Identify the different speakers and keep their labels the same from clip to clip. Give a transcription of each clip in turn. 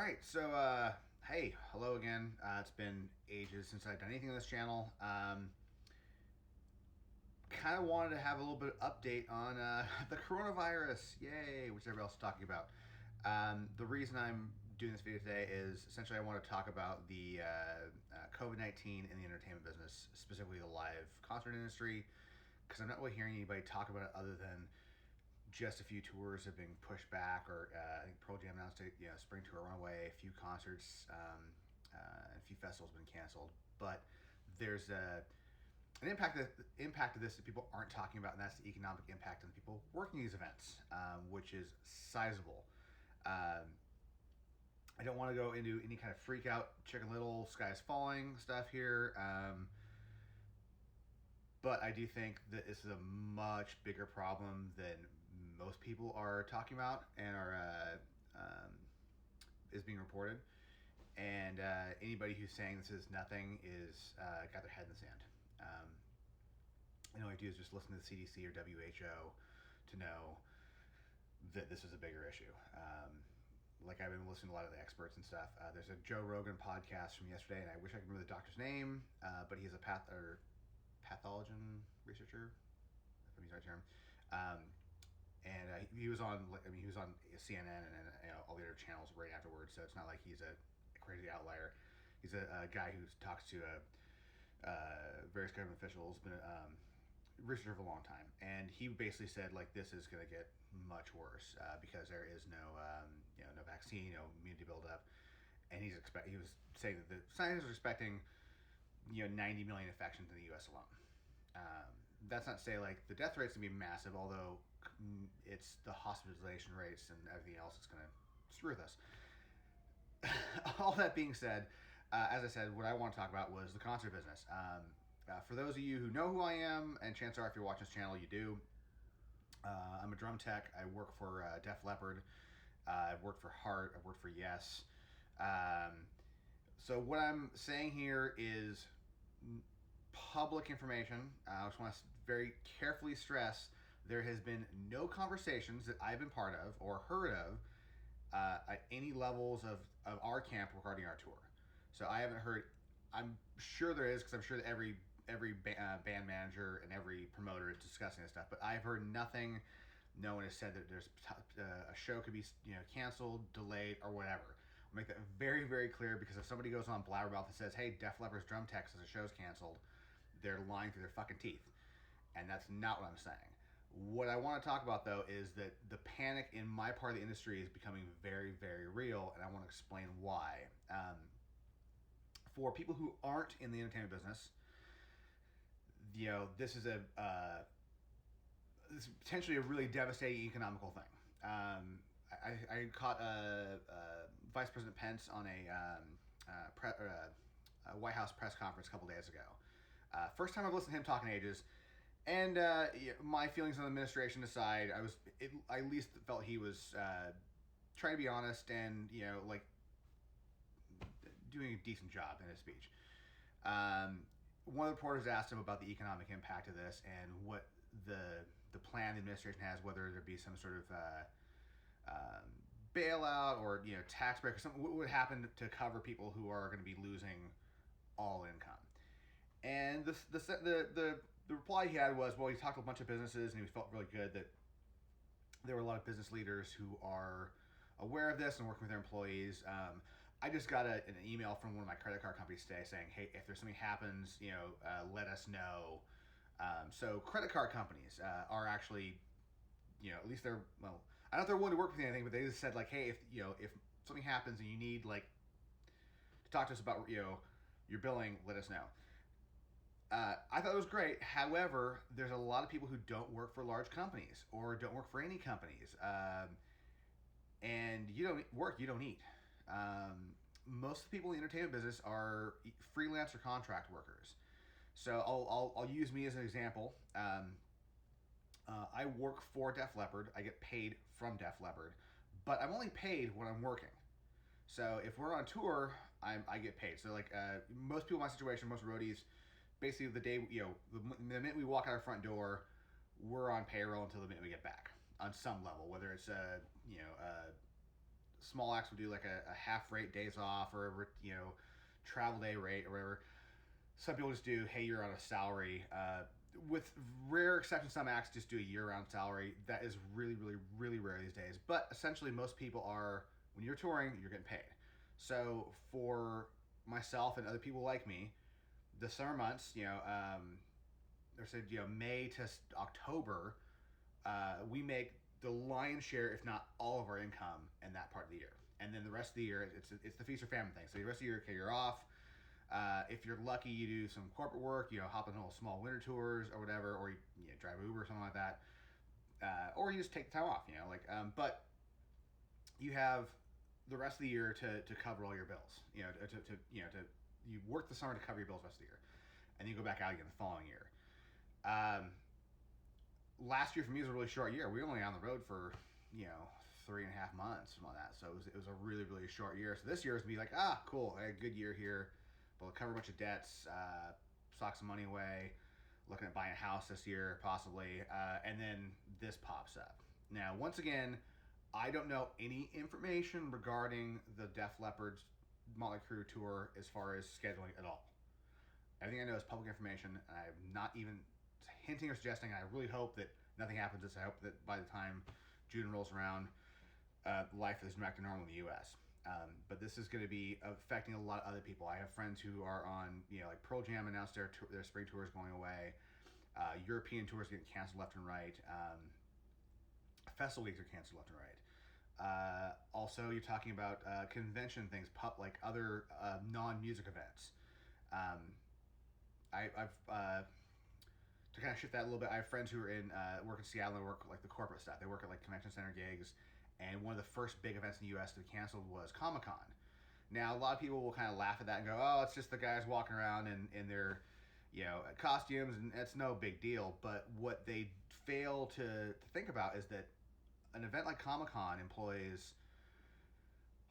Speaker 1: right, so hey, hello again. It's been ages since I've done anything on this channel. Kind of wanted to have a little bit of update on the coronavirus, yay, which everybody else is talking about. The reason I'm doing this video today is essentially I want to talk about the COVID-19 in the entertainment business, specifically the live concert industry, because I'm not really hearing anybody talk about it other than just a few tours have been pushed back, or I think Pearl Jam announced it, spring tour went away, a few concerts, and a few festivals have been canceled. But there's an impact of this that people aren't talking about, and that's the economic impact on the people working these events, which is sizable. I don't want to go into any kind of freak out, Chicken Little, sky's falling stuff here. But I do think that this is a much bigger problem than most people are talking about and is being reported. And anybody who's saying this is nothing is got their head in the sand. And all I do is just listen to the CDC or WHO to know that this is a bigger issue. Like I've been listening to a lot of the experts and stuff. There's a Joe Rogan podcast from yesterday, and I wish I could remember the doctor's name, but he's a pathologist researcher, if I'm using the right term. And he was on, he was on CNN and all the other channels right afterwards. So it's not like he's a crazy outlier. He's a guy who talks to various government officials, been a researcher for a long time, and he basically said this is going to get much worse because there is no no vaccine, no immunity buildup, and he was saying that the scientists are expecting 90 million infections in the U.S. alone. That's not to say the death rate's gonna be massive, although it's the hospitalization rates and everything else that's gonna screw with us. All that being said, as I said, what I want to talk about was the concert business. For those of you who know who I am, and chances are if you're watching this channel, you do, I'm a drum tech. I work for Def Leppard. I've worked for Heart. I've worked for Yes. So what I'm saying here is public information. I just want to very carefully stress there has been no conversations that I've been part of or heard of at any levels of our camp regarding our tour. So I haven't heard. I'm sure there is, because I'm sure that every band manager and every promoter is discussing this stuff. But I've heard nothing. No one has said that there's a show could be canceled, delayed, or whatever. I'll make that very, very clear, because if somebody goes on Blabbermouth and says, "Hey, Def Leppard's drum tech says the show's canceled," they're lying through their fucking teeth, and that's not what I'm saying. What I want to talk about, though, is that the panic in my part of the industry is becoming very, very real, and I want to explain why. For people who aren't in the entertainment business, this is this is potentially a really devastating economical thing. I caught Vice President Pence on a White House press conference a couple days ago. First time I've listened to him talk in ages, and my feelings on the administration aside, I at least felt he was trying to be honest and doing a decent job in his speech. One of the reporters asked him about the economic impact of this and what the plan the administration has, whether there be some sort of bailout or tax break or something. What would happen to cover people who are going to be losing all income? And the reply he had was, well, he talked to a bunch of businesses and he felt really good that there were a lot of business leaders who are aware of this and working with their employees. I just got an email from one of my credit card companies today saying, hey, if there's something happens, let us know. So credit card companies are actually, at least they're, well, I don't know if they're willing to work with anything, but they just said hey, if something happens and you need to talk to us about, your billing, let us know. I thought it was great. However, there's a lot of people who don't work for large companies or don't work for any companies. And you don't work, you don't eat. Most of the people in the entertainment business are freelance or contract workers. So I'll use me as an example. I work for Def Leppard. I get paid from Def Leppard, but I'm only paid when I'm working. So if we're on tour, I get paid. So most people in my situation, most roadies, basically the day the minute we walk out our front door, we're on payroll until the minute we get back on some level, whether it's small acts will do like a half rate days off or travel day rate or whatever. Some people just do, hey, you're on a salary. With rare exceptions, some acts just do a year-round salary. That is really, really, really rare these days. But essentially, most people are, when you're touring, you're getting paid. So for myself and other people like me, the summer months, or said, May to October, we make the lion's share, if not all of our income in that part of the year. And then the rest of the year, it's the feast or famine thing. So the rest of the year, okay, you're off. If you're lucky, you do some corporate work, hop on little small winter tours or whatever, or you drive Uber or something like that, or you just take the time off, but you have the rest of the year to cover all your bills, you work the summer to cover your bills the rest of the year, and then you go back out again the following year. Last year for me was a really short year. We were only on the road for 3.5 months, something like that. So it was a really, really short year. So this year is gonna be like, cool, I had a good year here. But we'll cover a bunch of debts, sock some money away, looking at buying a house this year, possibly, and then this pops up. Now, once again, I don't know any information regarding the Def Leppard's Motley Crue tour as far as scheduling at all. Everything I know is public information, and I'm not even hinting or suggesting, and I really hope that nothing happens. I hope that by the time June rolls around, life is back to normal in the U.S. But this is going to be affecting a lot of other people. I have friends who are on, like Pearl Jam announced their spring tours going away. European tours getting canceled left and right. Festival weeks are canceled left and right. Also, you're talking about convention things, like other non-music events. I've to kind of shift that a little bit. I have friends who are work in Seattle and work like the corporate stuff. They work at like convention center gigs. And one of the first big events in the U.S. to be canceled was Comic-Con. Now, a lot of people will kind of laugh at that and go, oh, it's just the guys walking around in their, costumes, and it's no big deal. But what they fail to think about is that an event like Comic-Con employs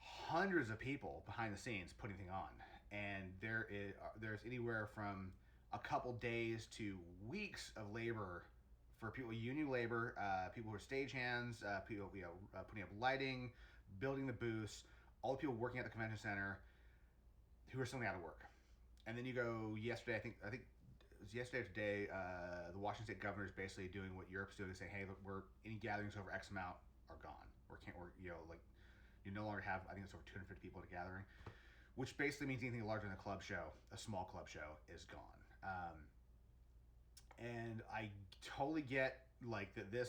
Speaker 1: hundreds of people behind the scenes putting things on. And there's anywhere from a couple days to weeks of labor for people, union labor, people who are stagehands, people putting up lighting, building the booths, all the people working at the convention center who are suddenly out of work. And then you go yesterday, I think it was yesterday or today, the Washington State governor is basically doing what Europe's doing, saying, hey, look, any gatherings over X amount are gone. You no longer have, I think it's over 250 people at a gathering, which basically means anything larger than a club show, a small club show, is gone. And I totally get that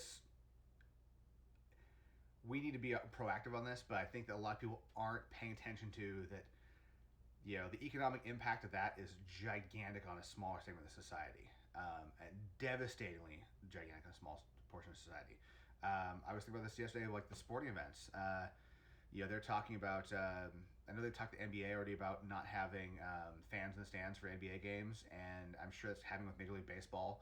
Speaker 1: we need to be proactive on this, but I think that a lot of people aren't paying attention to that. The economic impact of that is gigantic on a smaller segment of society, and devastatingly gigantic on a small portion of society. I was thinking about this yesterday, like the sporting events. They're talking about. I know they talked to NBA already about not having fans in the stands for NBA games, and I'm sure that's happening with Major League Baseball.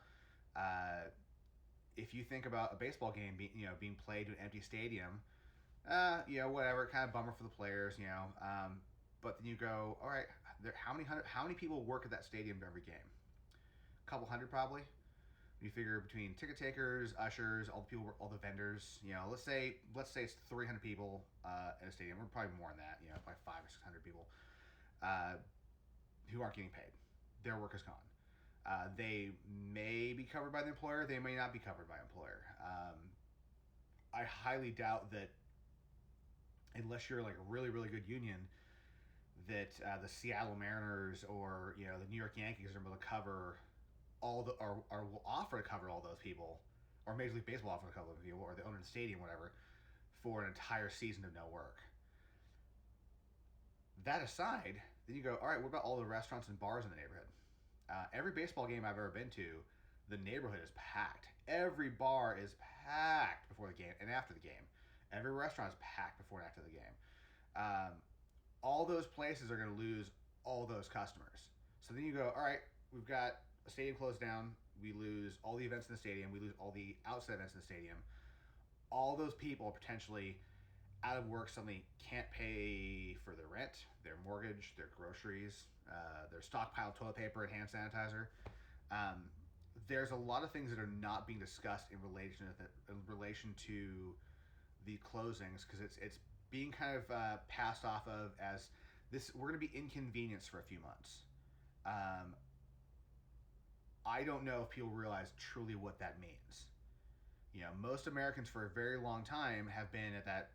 Speaker 1: If you think about a baseball game being played to an empty stadium, whatever, kind of bummer for the players, but then you go, all right, how many people work at that stadium every game? A couple hundred probably. You figure between ticket takers, ushers, all the people, all the vendors, let's say it's 300 people in a stadium, or probably more than that, probably 500 or 600 people who aren't getting paid. Their work is gone. They may be covered by the employer, they may not be covered by employer. I highly doubt that, unless you're like a really, really good union, that the Seattle Mariners or the New York Yankees are able to cover or will offer to cover all those people, or Major League Baseball offer to cover those people, or the owner of the stadium, whatever, for an entire season of no work. That aside, then you go, all right, what about all the restaurants and bars in the neighborhood? Every baseball game I've ever been to, the neighborhood is packed. Every bar is packed before the game and after the game. Every restaurant is packed before and after the game. All those places are going to lose all those customers. So then you go, all right, we've got a stadium closed down, we lose all the events in the stadium, we lose all the outside events in the stadium. All those people are potentially out of work, suddenly can't pay for their rent, their mortgage, their groceries, their stockpiled toilet paper and hand sanitizer. There's a lot of things that are not being discussed in relation to the closings, because it's being kind of passed off of as this. We're going to be inconvenienced for a few months. Um, I don't know if people realize truly what that means. Most Americans for a very long time have been at that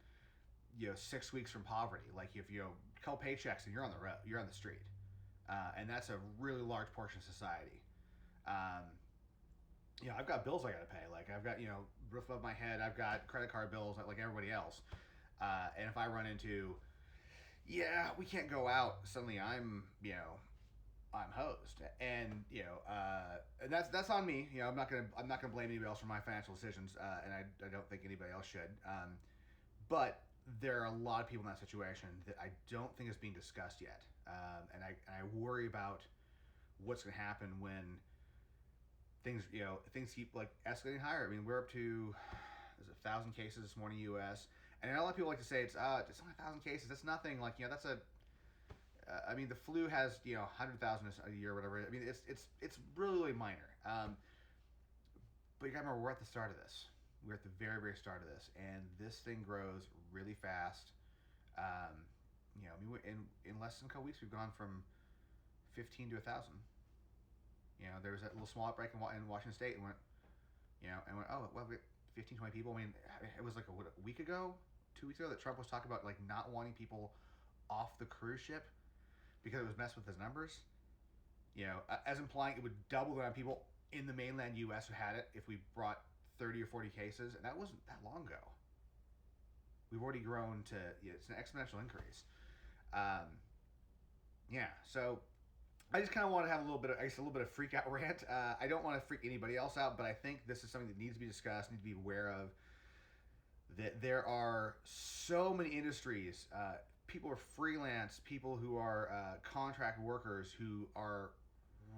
Speaker 1: 6 weeks from poverty. Like if a couple paychecks and you're on the road, you're on the street, and that's a really large portion of society. Um, I've got bills I got to pay. Like I've got roof above my head. I've got credit card bills like everybody else. And if I run into we can't go out, suddenly I'm hosed, and that's on me. I'm not gonna blame anybody else for my financial decisions, and I don't think anybody else should. But there are a lot of people in that situation that I don't think is being discussed yet, and I worry about what's gonna happen when things keep like escalating higher. I mean, we're up to 1,000 cases this morning, U.S. And a lot of people like to say it's only 1,000 cases. That's nothing. Like that's a I mean, the flu has 100,000 a year, or whatever. I mean, it's really, really minor. But you gotta remember, we're at the start of this. We're at the very, very start of this, and this thing grows really fast. I mean, in less than a couple weeks, we've gone from 15 to 1,000. There was that little small outbreak in Washington State, and went, oh, well, we got 15, 20 people. I mean, it was like a week ago, 2 weeks ago, that Trump was talking about like not wanting people off the cruise ship because it was messed with his numbers. As implying it would double the amount of people in the mainland U.S. who had it if we brought 30 or 40 cases, and that wasn't that long ago. We've already grown to it's an exponential increase. So I just kind of want to have a little bit of freak out rant. I don't want to freak anybody else out, but I think this is something that needs to be discussed, need to be aware of. That there are so many industries, people are freelance, people who are contract workers who are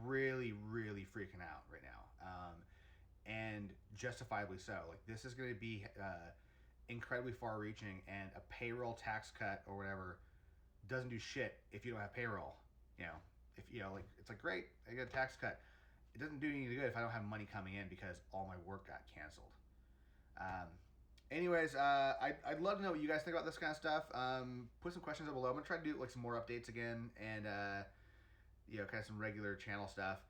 Speaker 1: really, really freaking out right now, and justifiably so. Like this is going to be incredibly far-reaching, and a payroll tax cut or whatever doesn't do shit if you don't have payroll. If like it's like great, I get a tax cut. It doesn't do any good if I don't have money coming in because all my work got canceled. Anyways, I'd love to know what you guys think about this kind of stuff. Put some questions down below. I'm gonna try to do like some more updates again, and kind of some regular channel stuff.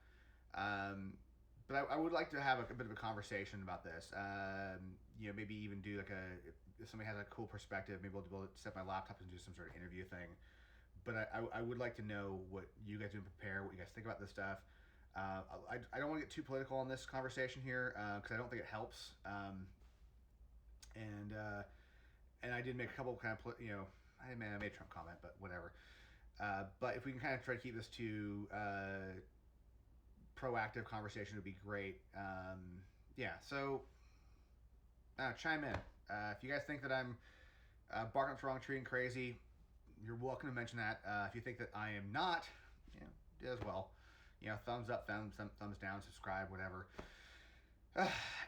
Speaker 1: But I would like to have a bit of a conversation about this. Maybe even do like if somebody has a cool perspective, maybe I'll be able to set my laptop and do some sort of interview thing. But I would like to know what you guys do to prepare, what you guys think about this stuff. I don't want to get too political on this conversation here because I don't think it helps. And I did make a couple kind of I made a Trump comment, but whatever. But if we can kind of try to keep this to proactive conversation, would be great. So chime in. If you guys think that I'm barking up the wrong tree and crazy, you're welcome to mention that. If you think that I am not, do as well. Thumbs up, thumbs down, subscribe, whatever.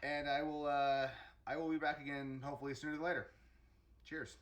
Speaker 1: And I will be back again hopefully sooner than later. Cheers.